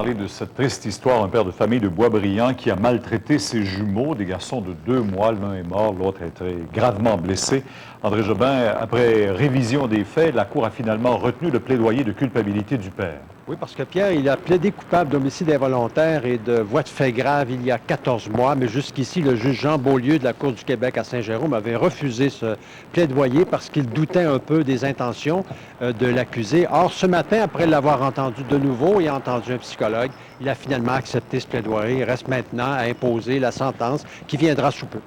parler de cette triste histoire, un père de famille de Boisbriand qui a maltraité ses jumeaux, des garçons de 2 mois. L'un est mort, l'autre est très gravement blessé. André Jobin, après révision des faits, la Cour a finalement retenu le plaidoyer de culpabilité du père. Oui, parce que Pierre, il a plaidé coupable d'homicide involontaire et de voies de fait grave il y a 14 mois, mais jusqu'ici, le juge Jean Beaulieu de la Cour du Québec à Saint-Jérôme avait refusé ce plaidoyer parce qu'il doutait un peu des intentions de l'accusé. Or, ce matin, après l'avoir entendu de nouveau et entendu un psychologue, il a finalement accepté ce plaidoyer. Il reste maintenant à imposer la sentence qui viendra sous peu.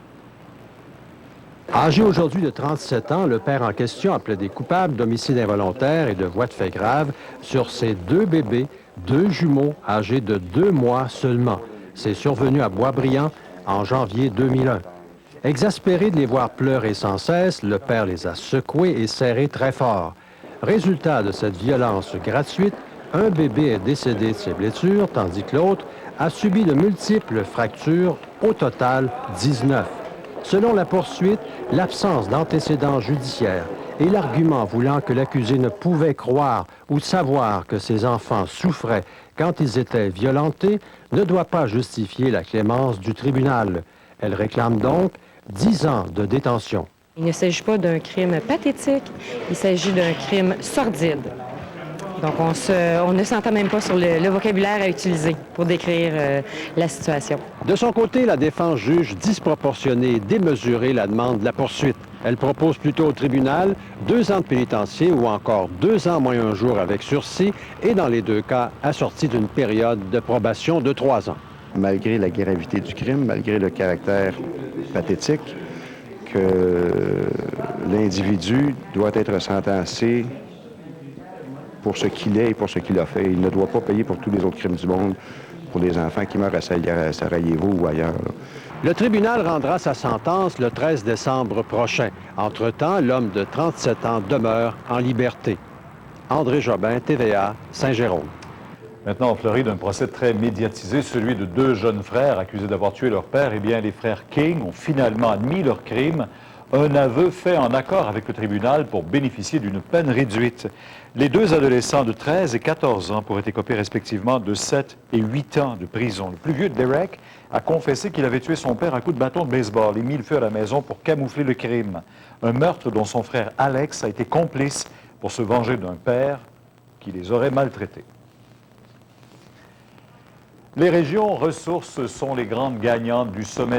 Âgé aujourd'hui de 37 ans, le père en question a plaidé coupable d'homicide involontaire et de voies de fait grave sur ses 2 bébés, 2 jumeaux âgés de 2 mois seulement. C'est survenu à Boisbriand en janvier 2001. Exaspéré de les voir pleurer sans cesse, le père les a secoués et serrés très fort. Résultat de cette violence gratuite, un bébé est décédé de ses blessures, tandis que l'autre a subi de multiples fractures, au total 19. Selon la poursuite, l'absence d'antécédents judiciaires et l'argument voulant que l'accusé ne pouvait croire ou savoir que ses enfants souffraient quand ils étaient violentés ne doit pas justifier la clémence du tribunal. Elle réclame donc 10 ans de détention. Il ne s'agit pas d'un crime pathétique, il s'agit d'un crime sordide. Donc, on ne s'entend même pas sur le vocabulaire à utiliser pour décrire la situation. De son côté, la défense juge disproportionnée et démesurée la demande de la poursuite. Elle propose plutôt au tribunal 2 ans de pénitencier ou encore 2 ans moins un jour avec sursis et dans les 2 cas assorti d'une période de probation de 3 ans. Malgré la gravité du crime, malgré le caractère pathétique, que l'individu doit être sentencé pour ce qu'il est et pour ce qu'il a fait. Il ne doit pas payer pour tous les autres crimes du monde, pour les enfants qui meurent à Sarajevo ou ailleurs. Le tribunal rendra sa sentence le 13 décembre prochain. Entre-temps, l'homme de 37 ans demeure en liberté. André Jobin, TVA, Saint-Jérôme. Maintenant, en Floride, un procès très médiatisé, celui de 2 jeunes frères accusés d'avoir tué leur père. Eh bien, les frères King ont finalement admis leur crime. Un aveu fait en accord avec le tribunal pour bénéficier d'une peine réduite. Les 2 adolescents de 13 et 14 ans pourraient écoper respectivement de 7 et 8 ans de prison. Le plus vieux, Derek, a confessé qu'il avait tué son père à coups de bâton de baseball et mis le feu à la maison pour camoufler le crime. Un meurtre dont son frère Alex a été complice pour se venger d'un père qui les aurait maltraités. Les régions ressources sont les grandes gagnantes du sommet